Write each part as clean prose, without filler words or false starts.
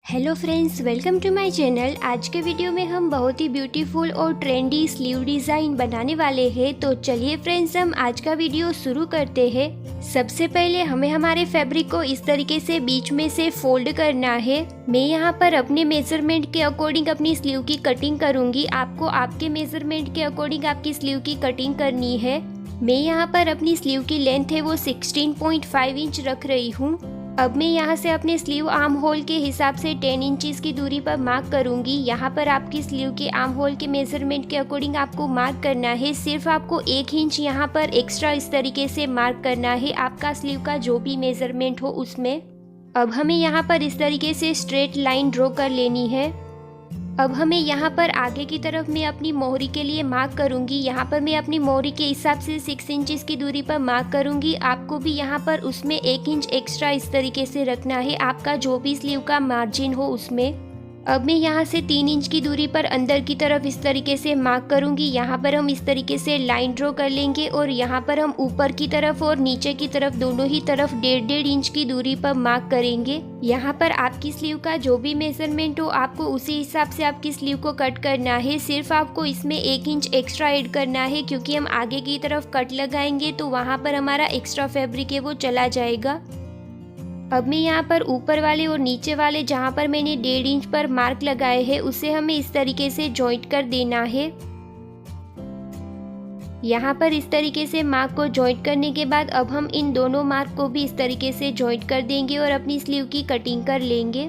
Hello friends, welcome to my channel. आज के video में हम बहुत ही ब्यूटीफुल और ट्रेंडी स्लीव डिज़ाइन बनाने वाले हैं। तो चलिए फ्रेंड्स, हम आज का वीडियो शुरू करते हैं। सबसे पहले हमें हमारे फैब्रिक को इस तरीके से बीच में से फोल्ड करना है। मैं यहाँ पर अपने मेजरमेंट के अकॉर्डिंग अपनी स्लीव की कटिंग करूँगी। आपको आपके मेजरमेंट के अकॉर्डिंग आपकी स्लीव की कटिंग करनी है। मैं यहाँ पर अपनी स्लीव की लेंथ है वो 16.5 इंच रख रही हूँ। अब मैं यहाँ से अपने स्लीव आर्म होल के हिसाब से 10 इंचेस की दूरी पर मार्क करूँगी। यहाँ पर आपकी स्लीव के आर्म होल के मेजरमेंट के अकॉर्डिंग आपको मार्क करना है। सिर्फ आपको 1 इंच यहाँ पर एक्स्ट्रा इस तरीके से मार्क करना है, आपका स्लीव का जो भी मेजरमेंट हो उसमें। अब हमें यहाँ पर इस तरीके से स्ट्रेट लाइन ड्रॉ कर लेनी है। अब हमें यहाँ पर आगे की तरफ मैं अपनी मोहरी के लिए मार्क करूँगी। यहाँ पर मैं अपनी मोहरी के हिसाब से 6 इंचेस की दूरी पर मार्क करूँगी। आपको भी यहाँ पर उसमें 1 इंच एक्स्ट्रा इस तरीके से रखना है, आपका जो भी स्लीव का मार्जिन हो उसमें। अब मैं यहाँ से 3 इंच की दूरी पर अंदर की तरफ इस तरीके से मार्क करूँगी। यहाँ पर हम इस तरीके से लाइन ड्रॉ कर लेंगे और यहाँ पर हम ऊपर की तरफ और नीचे की तरफ दोनों ही तरफ 1.5 इंच की दूरी पर मार्क करेंगे। यहाँ पर आपकी स्लीव का जो भी मेजरमेंट हो आपको उसी हिसाब से आपकी स्लीव को कट करना है। सिर्फ आपको इसमें 1 इंच एक्स्ट्रा ऐड करना है, क्योंकि हम आगे की तरफ कट लगाएंगे तो वहाँ पर हमारा एक्स्ट्रा फैब्रिक है वो चला जाएगा। अब मैं यहाँ पर ऊपर वाले और नीचे वाले जहाँ पर मैंने 1.5 इंच पर मार्क लगाए हैं उसे हमें इस तरीके से जॉइंट कर देना है। यहाँ पर इस तरीके से मार्क को जॉइंट करने के बाद अब हम इन दोनों मार्क को भी इस तरीके से जॉइंट कर देंगे और अपनी स्लीव की कटिंग कर लेंगे।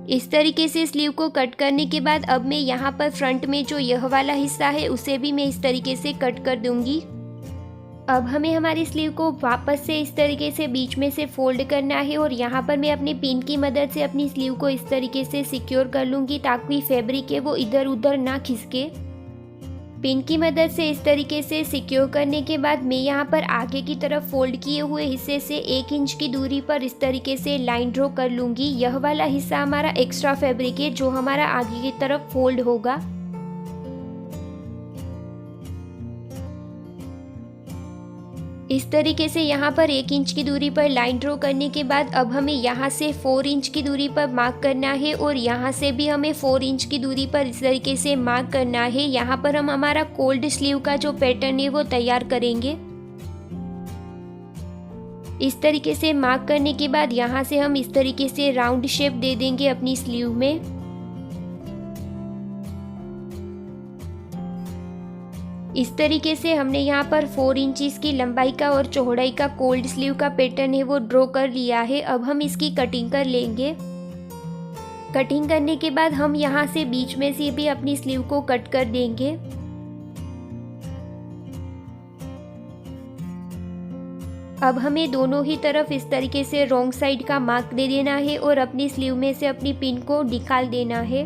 इस तरीके से स्लीव को कट करने के बाद अब मैं यहाँ पर फ्रंट में जो यह वाला हिस्सा है उसे भी मैं इस तरीके से कट कर दूंगी। अब हमें हमारी स्लीव को वापस से इस तरीके से बीच में से फोल्ड करना है और यहाँ पर मैं अपनी पिन की मदद से अपनी स्लीव को इस तरीके से सिक्योर कर लूँगी ताकि फैब्रिक है वो इधर उधर ना खिसके। पिन की मदद से इस तरीके से सिक्योर करने के बाद मैं यहाँ पर आगे की तरफ फोल्ड किए हुए हिस्से से 1 इंच की दूरी पर इस तरीके से लाइन ड्रॉ कर लूँगी। यह वाला हिस्सा हमारा एक्स्ट्रा फैब्रिक है जो हमारा आगे की तरफ फोल्ड होगा। इस तरीके से यहाँ पर 1 इंच की दूरी पर लाइन ड्रॉ करने के बाद अब हमें यहाँ से 4 इंच की दूरी पर मार्क करना है और यहाँ से भी हमें 4 इंच की दूरी पर इस तरीके से मार्क करना है। यहाँ पर हम हमारा कोल्ड स्लीव का जो पैटर्न है वो तैयार करेंगे। इस तरीके से मार्क करने के बाद यहाँ से हम इस तरीके से राउंड शेप दे देंगे अपनी स्लीव में। इस तरीके से हमने यहाँ पर 4 इंचेस की लंबाई का और चौड़ाई का कोल्ड स्लीव का पैटर्न है वो ड्रॉ कर लिया है। अब हम इसकी कटिंग कर लेंगे। कटिंग करने के बाद हम यहाँ से बीच में से भी अपनी स्लीव को कट कर देंगे। अब हमें दोनों ही तरफ इस तरीके से रॉन्ग साइड का मार्क दे देना है और अपनी स्लीव में से अपनी पिन को निकाल देना है।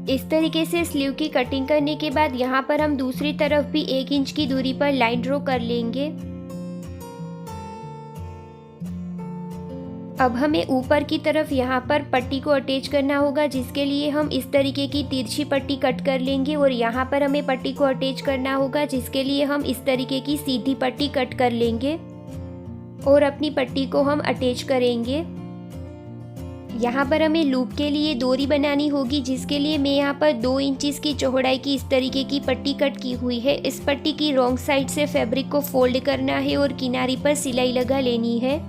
इस तरीके से स्लीव की कटिंग करने के बाद यहाँ पर हम दूसरी तरफ भी 1 इंच की दूरी पर लाइन ड्रॉ कर लेंगे। अब हमें ऊपर की तरफ यहाँ पर पट्टी को अटैच करना होगा, जिसके लिए हम इस तरीके की तिरछी पट्टी कट कर लेंगे और यहाँ पर हमें पट्टी को अटैच करना होगा, जिसके लिए हम इस तरीके की सीधी पट्टी कट कर लेंगे और अपनी पट्टी को हम अटैच करेंगे। यहाँ पर हमें लूप के लिए डोरी बनानी होगी, जिसके लिए मैं यहाँ पर 2 इंचेस की चौड़ाई की इस तरीके की पट्टी कट की हुई है। इस पट्टी की रॉन्ग साइड से फैब्रिक को फोल्ड करना है और किनारी पर सिलाई लगा लेनी है।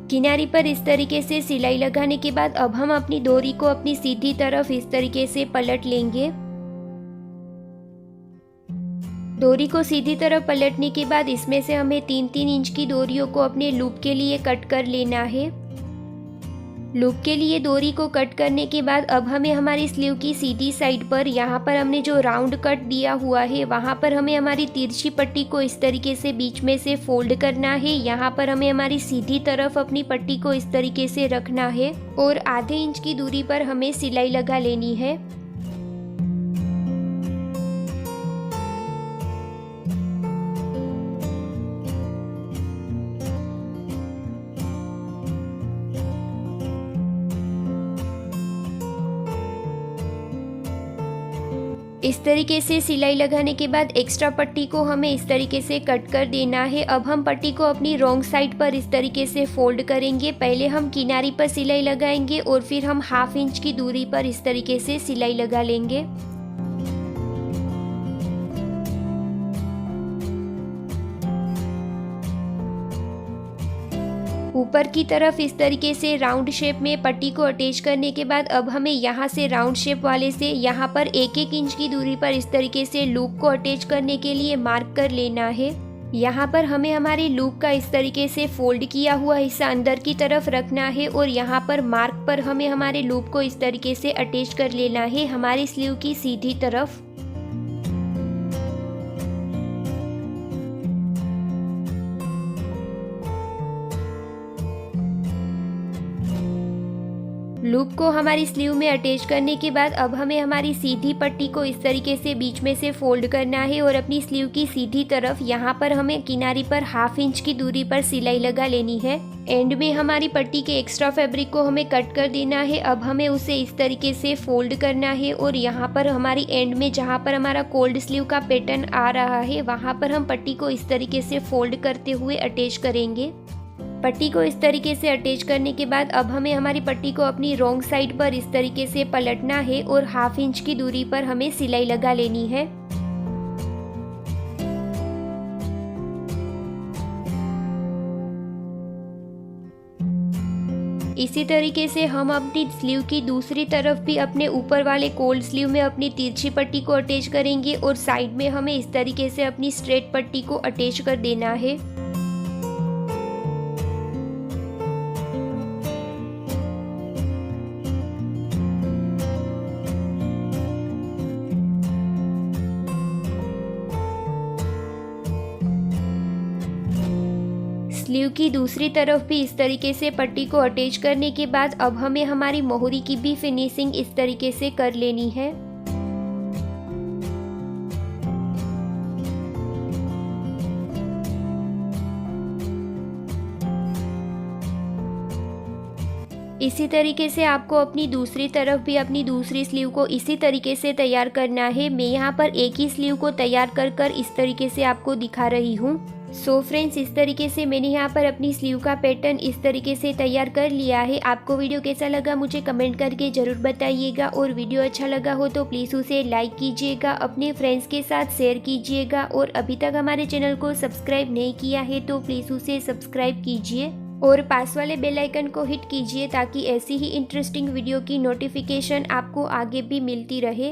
किनारी पर इस तरीके से सिलाई लगाने के बाद अब हम अपनी डोरी को अपनी सीधी तरफ इस तरीके से पलट लेंगे। डोरी को सीधी तरफ पलटने के बाद इसमें से हमें 3-3 इंच की डोरियों को अपने लूप के लिए कट कर लेना है। लूप के लिए डोरी को कट करने के बाद अब हमें हमारी स्लीव की सीधी साइड पर यहाँ पर हमने जो राउंड कट दिया हुआ है वहाँ पर हमें हमारी तिरछी पट्टी को इस तरीके से बीच में से फोल्ड करना है। यहाँ पर हमें हमारी सीधी तरफ अपनी पट्टी को इस तरीके से रखना है और आधे इंच की दूरी पर हमें सिलाई लगा लेनी है। इस तरीके से सिलाई लगाने के बाद एक्स्ट्रा पट्टी को हमें इस तरीके से कट कर देना है। अब हम पट्टी को अपनी रॉन्ग साइड पर इस तरीके से फोल्ड करेंगे। पहले हम किनारी पर सिलाई लगाएंगे और फिर हम 1/2 इंच की दूरी पर इस तरीके से सिलाई लगा लेंगे। ऊपर की तरफ इस तरीके से राउंड शेप में पट्टी को अटैच करने के बाद अब हमें यहाँ से राउंड शेप वाले से यहाँ पर 1-1 इंच की दूरी पर इस तरीके से लूप को अटैच करने के लिए मार्क कर लेना है। यहाँ पर हमें हमारे लूप का इस तरीके से फोल्ड किया हुआ हिस्सा अंदर की तरफ रखना है और यहाँ पर मार्क पर हमें हमारे लूप को इस तरीके से अटैच कर लेना है हमारी स्लीव की सीधी तरफ। लूप को हमारी स्लीव में अटैच करने के बाद अब हमें हमारी सीधी पट्टी को इस तरीके से बीच में से फोल्ड करना है और अपनी स्लीव की सीधी तरफ यहाँ पर हमें किनारी पर 1/2 इंच की दूरी पर सिलाई लगा लेनी है। एंड में हमारी पट्टी के एक्स्ट्रा फैब्रिक को हमें कट कर देना है। अब हमें उसे इस तरीके से फोल्ड करना है और यहाँ पर हमारी एंड में जहाँ पर हमारा कोल्ड स्लीव का पैटर्न आ रहा है वहाँ पर हम पट्टी को इस तरीके से फोल्ड करते हुए अटैच करेंगे। पट्टी को इस तरीके से अटैच करने के बाद अब हमें हमारी पट्टी को अपनी रॉन्ग साइड पर इस तरीके से पलटना है और 1/2 इंच की दूरी पर हमें सिलाई लगा लेनी है। इसी तरीके से हम अपनी स्लीव की दूसरी तरफ भी अपने ऊपर वाले कोल्ड स्लीव में अपनी तिरछी पट्टी को अटैच करेंगे और साइड में हमें इस तरीके से अपनी स्ट्रेट पट्टी को अटैच कर देना है। स्लीव की दूसरी तरफ भी इस तरीके से पट्टी को अटैच करने के बाद अब हमें हमारी मोहरी की भी फिनिशिंग इस तरीके से कर लेनी है। इसी तरीके से आपको अपनी दूसरी तरफ भी अपनी दूसरी स्लीव को इसी तरीके से तैयार करना है। मैं यहाँ पर एक ही स्लीव को तैयार कर इस तरीके से आपको दिखा रही हूँ। सो फ्रेंड्स, इस तरीके से मैंने यहाँ पर अपनी स्लीव का पैटर्न इस तरीके से तैयार कर लिया है। आपको वीडियो कैसा लगा मुझे कमेंट करके ज़रूर बताइएगा और वीडियो अच्छा लगा हो तो प्लीज़ उसे लाइक कीजिएगा, अपने फ्रेंड्स के साथ शेयर कीजिएगा और अभी तक हमारे चैनल को सब्सक्राइब नहीं किया है तो प्लीज़ उसे सब्सक्राइब कीजिए और पास वाले बेल आइकन को हिट कीजिए ताकि ऐसी ही इंटरेस्टिंग वीडियो की नोटिफिकेशन आपको आगे भी मिलती रहे।